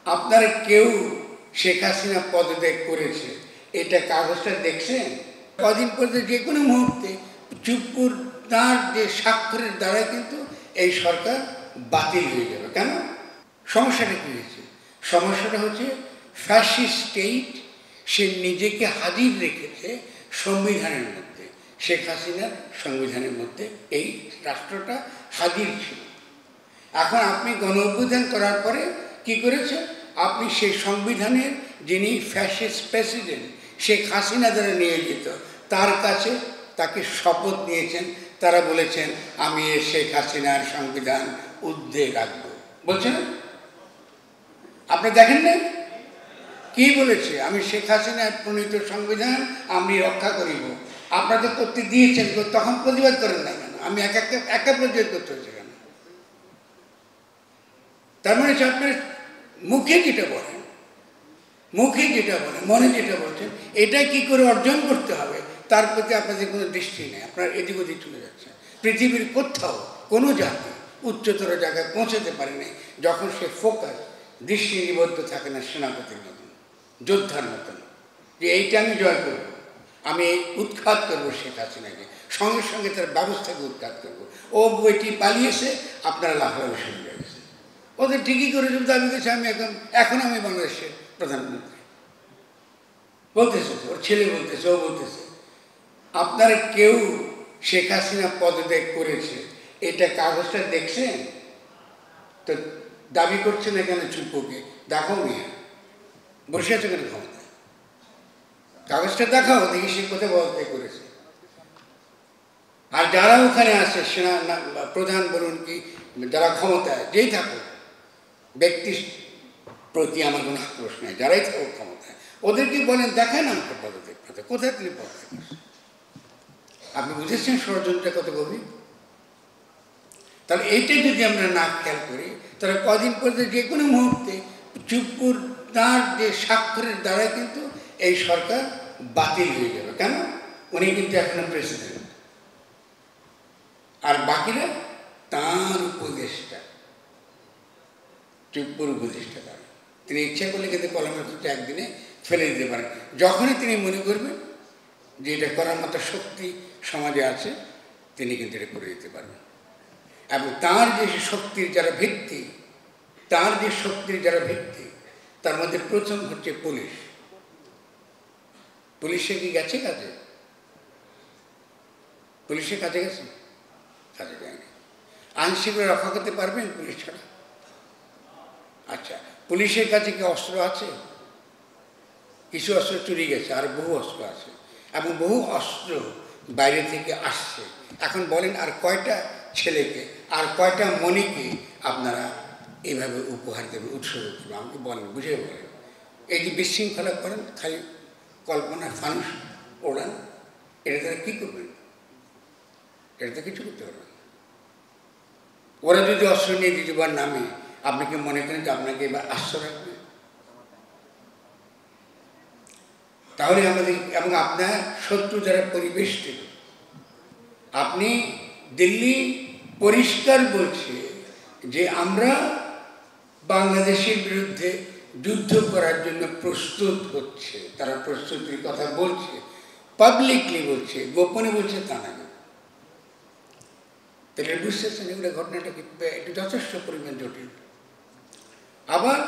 আপনারা কেউ শেখ হাসিনা পদত্যাগ করেছে এটা কাগজটা দেখছেন? কদিন পরে যে কোনো মুহূর্তে চুপ্পুর তাঁর যে স্বাক্ষরের দ্বারা কিন্তু এই সরকার বাতিল হয়ে যাবে। কেন? সমস্যাটা কী হয়েছে? সমস্যাটা হচ্ছে ফ্যাসিস্ট স্টেট সে নিজেকে হাজির রেখেছে সংবিধানের মধ্যে। শেখ হাসিনার সংবিধানের মধ্যে এই রাষ্ট্রটা হাজির ছিল। এখন আপনি গণ অভ্যুত্থান করার পরে কি করেছে? আপনি সেই সংবিধানের যিনি ফ্যাসিস্ট প্রেসিডেন্ট শেখ হাসিনা দ্বারা নিয়োজিত তার কাছে তাকে শপথ নিয়েছেন। তারা বলেছেন আমি এই শেখ হাসিনার সংবিধান ঊর্ধ্বে রাখবো। বলছেন আপনি দেখেন না কি বলেছে? আমি শেখ হাসিনার প্রণীত সংবিধান আমি রক্ষা করিব। আপনাদের করতে দিয়েছেন, তখন প্রতিবাদ করেন না কেন? আমি একা প্রতিবাদ করতে হয়েছে কেন? তার মানে হচ্ছে আপনার মুখে যেটা বলেন, মনে যেটা বলছেন, এটা কি করে অর্জন করতে হবে তার প্রতি আপনাদের কোনো দৃষ্টি নেই। আপনার এদিক ওদিক চলে যাচ্ছে। পৃথিবীর কোথাও কোনো জাতি উচ্চতর জায়গায় পৌঁছাতে পারেনি যখন সে ফোকাস দৃষ্টি নিবদ্ধ থাকে না সেনাপতির মতন, যোদ্ধার মতন, যে এইটা আমি জয় করব, আমি উৎখাত করবো শেখ হাসিনাকে, সঙ্গে সঙ্গে তার ব্যবস্থাকে উৎখাত করবো। ও বইটি পালিয়েছে, আপনারা লাফালাফি শুরু হয়ে গেছে। ওদের ঠিকই করে দাবি করেছে আমি এখন আমি বাংলাদেশের প্রধানমন্ত্রী বলতেছে, ওর ছেলে বলতেছে, ও বলতেছে। আপনারা কেউ শেখ হাসিনা পদত্যাগ করেছে এটা কাগজটা দেখছেন? তো দাবি করছে না কেন? চুপ্পুকে দেখাও নিয়ে বসে আছে কেন ক্ষমতা? কাগজটা দেখাও, দেখি সে কোথায় পদত্যাগ করেছে। আর যারা ওখানে আছে সেনা প্রধান বলুন কি যারা ক্ষমতায় যেই থাকুক, ব্যক্তির প্রতি আমার কোনো আক্রোশ নেই, যারাই থাকুক ক্ষমতায়, ওদেরকে বলেন দেখায় না আমাকে পদত্যাগ করতে, কোথায় তিনি পদত্যাগ করছেন? আপনি বুঝেছেন ষড়যন্ত্রটা কত গভীর? তাহলে এইটাই যদি আমরা না খেয়াল করি তাহলে কদিন পরে যে কোনো মুহূর্তে চুপ্পুর তাঁর যে স্বাক্ষরের দ্বারা কিন্তু এই সরকার বাতিল হয়ে যাবে। কেন? উনি কিন্তু এখনো প্রেসিডেন্ট, আর বাকিরা তাঁর উপদেষ্টা, চুপ্পুর উপদেষ্টা। তার তিনি ইচ্ছা করলে কিন্তু কলমের ক্ষেত্রে একদিনে ফেলে দিতে পারেন। যখনই তিনি মনে করবেন যে এটা করার মতো শক্তি সমাজে আছে, তিনি কিন্তু এটা করে দিতে পারবেন। এবং তাঁর যে শক্তির যারা ভিত্তি, তার মধ্যে প্রথম হচ্ছে পুলিশ। পুলিশে কি গেছে কাজে? পুলিশের কাজে গেছে? কাজে যায়নি। আইন শৃঙ্খলা রক্ষা করতে পারবেন পুলিশ ছাড়া? আচ্ছা, পুলিশের কাছে কি অস্ত্র আছে? কিছু অস্ত্র চুরি গেছে, আর বহু অস্ত্র আছে, এবং বহু অস্ত্র বাইরে থেকে আসছে। এখন বলেন আর কয়টা ছেলেকে, আর কয়টা মণিকে আপনারা এইভাবে উপহার দেবেন, উৎসর্গ করবেন? আমাকে বলেন, বুঝে বলেন। এই যে বিশৃঙ্খলা করেন, খালি কল্পনার ফানুস ওড়ান, এটা তারা কী করবেন? এটা তো কিছু করতে পারবেন। ওরা যদি অস্ত্র নিয়ে দিবার নামে আপনি কি মনে করেন যে আপনাকে এবার আশ্রয় রাখবে? তাহলে আমাদের এবং আপনার শত্রু যারা পরিবেষ্টিত, আপনি দিল্লি পরিষ্কার বলছে যে আমরা বাংলাদেশের বিরুদ্ধে যুদ্ধ করার জন্য প্রস্তুত হচ্ছে, তারা প্রস্তুতির কথা বলছে, পাবলিকলি বলছে, গোপনে বলছে তা না। তাহলে বুঝতেছেন এগুলো ঘটনাটাকে একটু যথেষ্ট পরিমাণ জটিল। আবার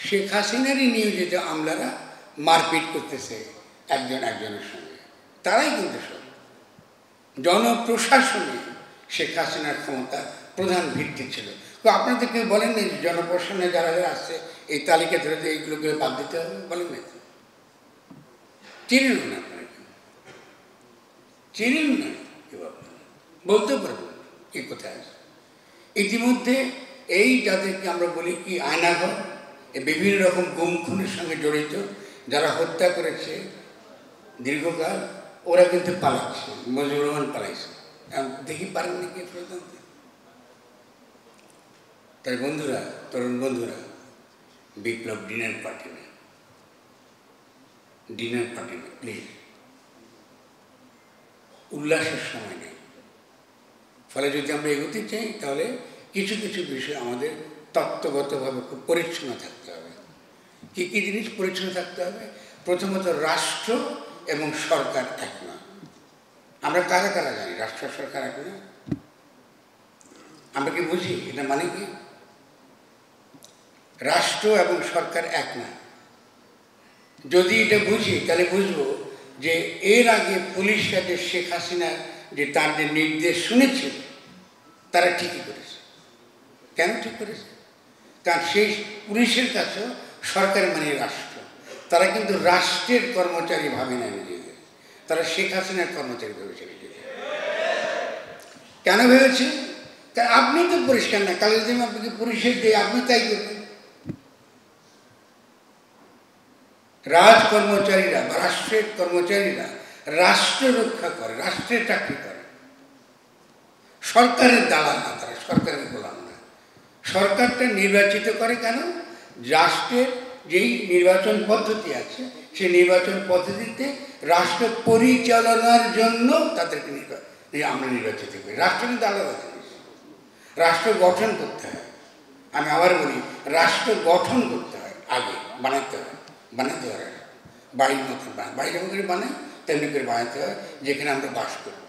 শেখ হাসিনারই নিয়োজিত আমলারা মারপিট করতেছে একজন একজনের সঙ্গে, তারাই কিন্তু সব জনপ্রশাসনে শেখ হাসিনার ক্ষমতা প্রধান ভিত্তি ছিল। তো আপনাদের কেউ বলেন না যে জনপ্রশাসনে যারা আসছে এই তালিকা ধরে এইগুলোকে বাদ দিতে হবে? বলেন না, চিনেন না, আপনারা চিনেন না, বলতে পারবেন কি কোথায় আছে। ইতিমধ্যে এই যাদেরকে আমরা বলি কি আয়নাঘর, বিভিন্ন রকম গুম খুনের সঙ্গে জড়িত যারা হত্যা করেছে দীর্ঘকাল, ওরা কিন্তু পালাচ্ছে। মজিবুর রহমান পালাইছে, দেখি পারেন নাকি প্রধান। তাই বন্ধুরা, তরুণ বন্ধুরা, বিপ্লব ডিনার পার্টি না, প্লিজ। উল্লাসের সময় নেই। ফলে যদি আমরা এগোতে চাই তাহলে কিছু কিছু বিষয় আমাদের তত্ত্বগতভাবে খুব পরিচ্ছন্ন থাকতে হবে। কী কী জিনিস পরিচ্ছন্ন থাকতে হবে? প্রথমত রাষ্ট্র এবং সরকার এক না। আমরা কারা কারা জানি রাষ্ট্র সরকার এক না? আমরা কি বুঝি এটা মানে কি? রাষ্ট্র এবং সরকার এক না। যদি এটা বুঝি তাহলে বুঝবো যে এর আগে পুলিশরা যে শেখ হাসিনার যে তার যে নির্দেশ শুনেছিল তারা ঠিকই করেছে। কেন ঠিক করেছে? কারণ সেই পুলিশের কাছেও সরকার মানে রাষ্ট্র। তারা কিন্তু রাষ্ট্রের কর্মচারী ভাবে না নিজেদের, তারা শেখ হাসিনার কর্মচারী ভেবেছে নিজেদের। কেন ভেবেছে? কারণ আপনি তো পরিষ্কার না, কালে যদি আপনাকে পুলিশের দিয়ে আপনি তাই করবেন। রাজ কর্মচারীরা বা রাষ্ট্রের কর্মচারীরা রাষ্ট্র রক্ষা করে, রাষ্ট্রের চাকরি করে, সরকারের দালাল না, তারা সরকারের গোলাম না। সরকারটা নির্বাচিত করে কেন? রাষ্ট্রের যেই নির্বাচন পদ্ধতি আছে সেই নির্বাচন পদ্ধতিতে রাষ্ট্র পরিচালনার জন্য তাদেরকে আমরা নির্বাচিত করি। রাষ্ট্র কিন্তু আলাদা জিনিস। রাষ্ট্র গঠন করতে হয়। আমি আবার বলি, রাষ্ট্র গঠন করতে হয়, আগে বানাতে হয়। বানাতে হয় বাড়ির মতন, বাড়ির মতো করে বানাই তেমনি করে বানাতে হয়, যেখানে আমরা বাস করি।